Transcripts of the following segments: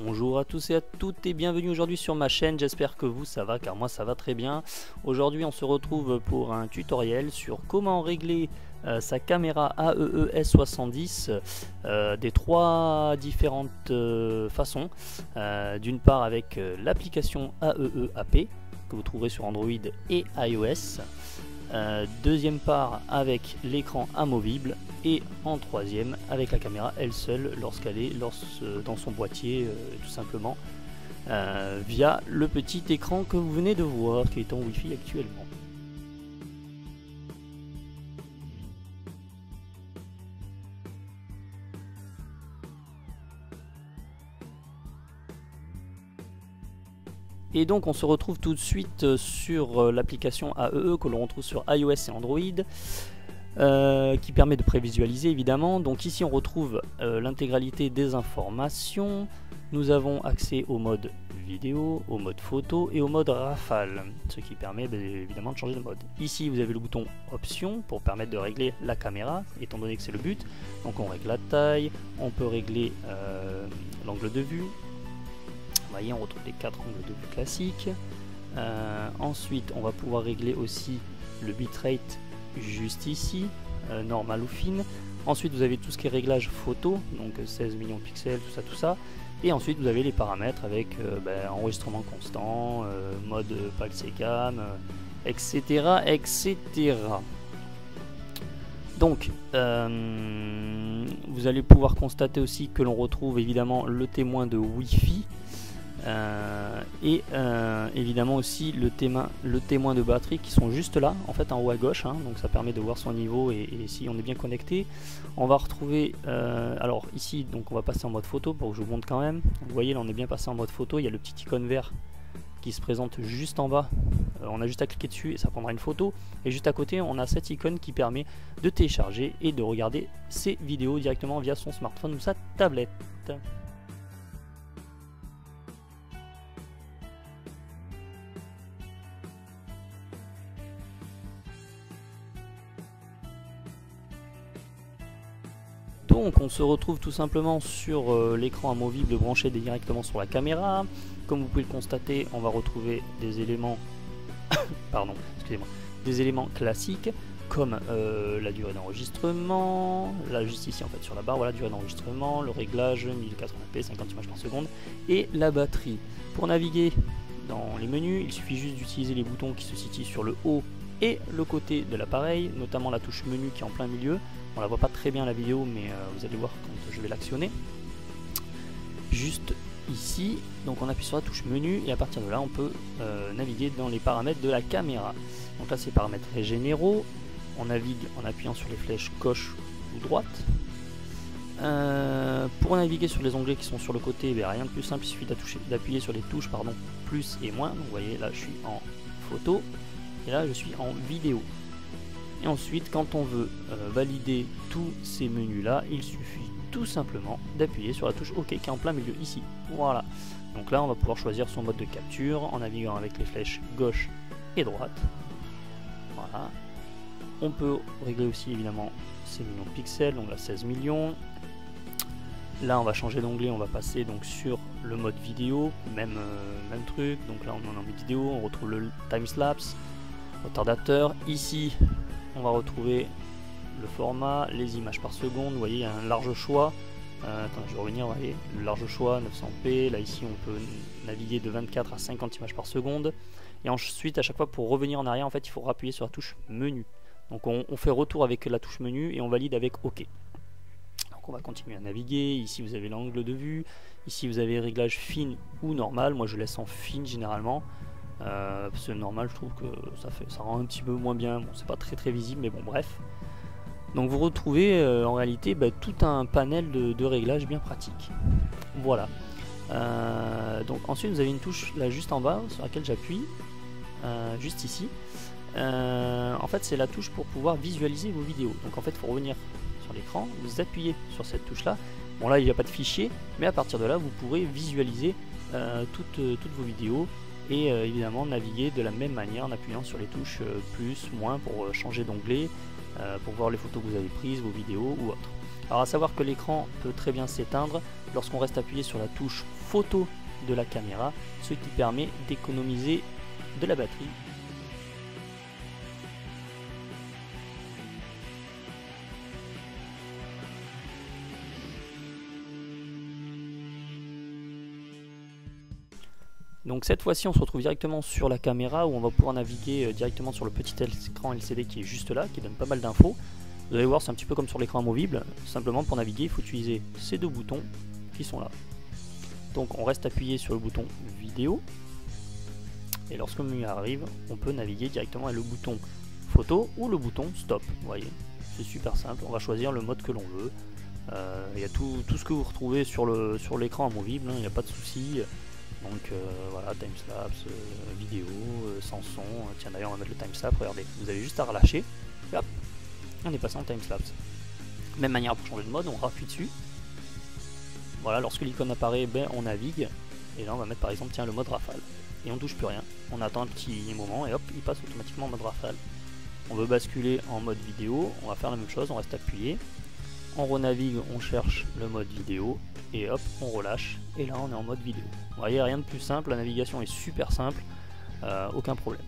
Bonjour à tous et à toutes et bienvenue aujourd'hui sur ma chaîne, j'espère que vous ça va car moi ça va très bien. Aujourd'hui on se retrouve pour un tutoriel sur comment régler sa caméra AEE S70 des trois différentes façons. D'une part avec l'application AEE AP que vous trouverez sur Android et iOS. Deuxième part avec l'écran amovible et en troisième avec la caméra elle seule lorsqu'elle est dans son boîtier tout simplement via le petit écran que vous venez de voir qui est en Wi-Fi actuellement. Et donc on se retrouve tout de suite sur l'application AEE que l'on retrouve sur iOS et Android qui permet de prévisualiser évidemment. Donc ici on retrouve l'intégralité des informations. Nous avons accès au mode vidéo, au mode photo et au mode rafale, ce qui permet évidemment de changer de mode. Ici vous avez le bouton option pour permettre de régler la caméra étant donné que c'est le but. Donc on règle la taille, on peut régler l'angle de vue. Vous voyez, on retrouve les 4 angles de vue classiques. Ensuite, on va pouvoir régler aussi le bitrate juste ici, normal ou fine. Ensuite, vous avez tout ce qui est réglage photo, donc 16 millions de pixels, tout ça. Et ensuite, vous avez les paramètres avec enregistrement constant, mode palsécam, etc., etc. Donc, vous allez pouvoir constater aussi que l'on retrouve évidemment le témoin de Wi-Fi. Évidemment aussi le témoin de batterie qui sont juste là en fait en haut à gauche, hein, donc ça permet de voir son niveau et si on est bien connecté. On va retrouver alors ici, donc on va passer en mode photo pour que je vous montre quand même. Vous voyez là on est bien passé en mode photo, il y a le petit icône vert qui se présente juste en bas, on a juste à cliquer dessus et ça prendra une photo, et juste à côté on a cette icône qui permet de télécharger et de regarder ses vidéos directement via son smartphone ou sa tablette. Donc on se retrouve tout simplement sur l'écran amovible branché directement sur la caméra. Comme vous pouvez le constater, on va retrouver des éléments des éléments classiques comme la durée d'enregistrement, là juste ici en fait sur la barre, voilà, durée d'enregistrement, le réglage 1080p 50 images par seconde et la batterie. Pour naviguer dans les menus, il suffit juste d'utiliser les boutons qui se situent sur le haut et le côté de l'appareil, notamment la touche menu qui est en plein milieu. On la voit pas très bien à la vidéo, mais vous allez voir quand je vais l'actionner. Juste ici, donc on appuie sur la touche menu et à partir de là on peut naviguer dans les paramètres de la caméra. Donc là c'est paramètres généraux, on navigue en appuyant sur les flèches gauche ou droite. Pour naviguer sur les onglets qui sont sur le côté, rien de plus simple, il suffit d'appuyer sur les touches plus et moins. Donc vous voyez là je suis en photo et là je suis en vidéo. Et ensuite, quand on veut valider tous ces menus là, il suffit tout simplement d'appuyer sur la touche OK qui est en plein milieu ici. Voilà. Donc là, on va pouvoir choisir son mode de capture en naviguant avec les flèches gauche et droite. Voilà. On peut régler aussi évidemment ces millions de pixels, donc là 16 millions. Là, on va changer d'onglet, on va passer donc sur le mode vidéo, même truc. Donc là, on est en mode vidéo, on retrouve le time-lapse, retardateur. Ici, on va retrouver le format, les images par seconde. Vous voyez, il y a un large choix. Attends, je vais revenir. Vous voyez, le large choix, 900p. Là, ici, on peut naviguer de 24 à 50 images par seconde. Et ensuite, à chaque fois, pour revenir en arrière, en fait, il faut appuyer sur la touche menu. Donc, on fait retour avec la touche menu et on valide avec OK. Donc, on va continuer à naviguer. Ici, vous avez l'angle de vue. Ici, vous avez réglage fine ou normal. Moi, je laisse en fine généralement. Parce que normal je trouve que ça rend un petit peu moins bien, bon, c'est pas très visible mais bon bref. Donc vous retrouvez en réalité tout un panel de réglages bien pratique. Voilà. Donc ensuite vous avez une touche là juste en bas sur laquelle j'appuie, juste ici. En fait c'est la touche pour pouvoir visualiser vos vidéos. Donc en fait il faut revenir sur l'écran, vous appuyez sur cette touche là. Bon là il n'y a pas de fichier, mais à partir de là vous pourrez visualiser toutes vos vidéos. Et évidemment naviguer de la même manière en appuyant sur les touches plus, moins pour changer d'onglet, pour voir les photos que vous avez prises, vos vidéos ou autres. Alors à savoir que l'écran peut très bien s'éteindre lorsqu'on reste appuyé sur la touche photo de la caméra, ce qui permet d'économiser de la batterie. Donc cette fois-ci on se retrouve directement sur la caméra où on va pouvoir naviguer directement sur le petit écran LCD qui est juste là, qui donne pas mal d'infos. Vous allez voir, c'est un petit peu comme sur l'écran amovible, simplement pour naviguer il faut utiliser ces deux boutons qui sont là. Donc on reste appuyé sur le bouton vidéo et lorsque le menu arrive on peut naviguer directement avec le bouton photo ou le bouton stop. Vous voyez, c'est super simple, on va choisir le mode que l'on veut. Il y a tout ce que vous retrouvez sur l'écran amovible, il n'y a pas de souci. Donc voilà, timelapse, vidéo, sans son. Tiens d'ailleurs on va mettre le timelapse, regardez, vous avez juste à relâcher, et hop, on est passé en timelapse. Même manière pour changer de mode, on rappuie dessus. Voilà, lorsque l'icône apparaît, ben, on navigue, et là on va mettre par exemple tiens, le mode rafale. Et on touche plus rien, on attend un petit moment et hop, il passe automatiquement en mode rafale. On veut basculer en mode vidéo, on va faire la même chose, on reste appuyé. On renavigue, on cherche le mode vidéo et hop, on relâche et là on est en mode vidéo. Vous voyez, rien de plus simple, la navigation est super simple, aucun problème.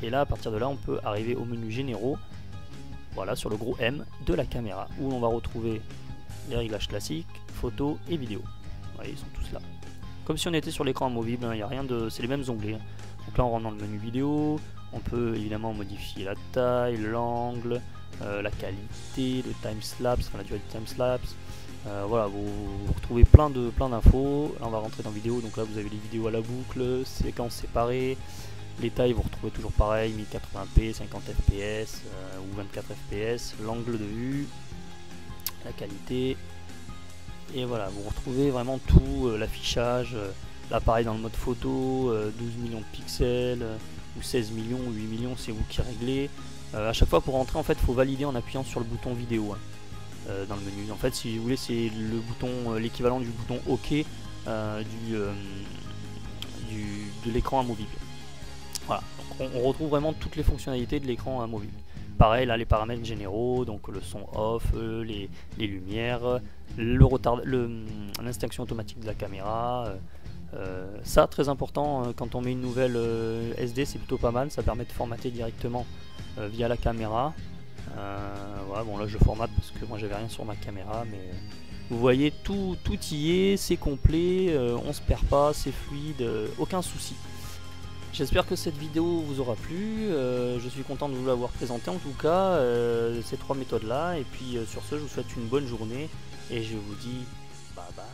Et là, à partir de là, on peut arriver au menu généraux, voilà, sur le gros M de la caméra, où on va retrouver les réglages classiques, photos et vidéo. Vous voyez, ils sont tous là. Comme si on était sur l'écran amovible, il n'y a rien de, c'est les mêmes onglets. Donc là, on rentre dans le menu vidéo, on peut évidemment modifier la taille, l'angle, la qualité, le timelapse, enfin la durée de timelapse. Voilà, vous retrouvez plein d'infos. Là on va rentrer dans vidéo, donc là vous avez les vidéos à la boucle, séquences séparées, les tailles vous retrouvez toujours pareil, 1080p, 50 fps ou 24 fps, l'angle de vue, la qualité, et voilà, vous retrouvez vraiment tout, l'affichage, l'appareil dans le mode photo, 12 millions de pixels, ou 16 millions ou 8 millions, c'est vous qui réglez. À chaque fois pour rentrer en fait il faut valider en appuyant sur le bouton vidéo dans le menu. En fait si vous voulez c'est le bouton, l'équivalent du bouton OK de l'écran amovible. Voilà, donc on retrouve vraiment toutes les fonctionnalités de l'écran amovible. Pareil là les paramètres généraux, donc le son off, les lumières, l'inspection automatique de la caméra. Ça très important quand on met une nouvelle SD, c'est plutôt pas mal, ça permet de formater directement via la caméra. Voilà, bon là je formate parce que moi j'avais rien sur ma caméra, mais vous voyez tout y est, c'est complet, on se perd pas, c'est fluide, aucun souci. J'espère que cette vidéo vous aura plu, je suis content de vous l'avoir présenté en tout cas, ces trois méthodes là, et puis sur ce je vous souhaite une bonne journée et je vous dis bye bye.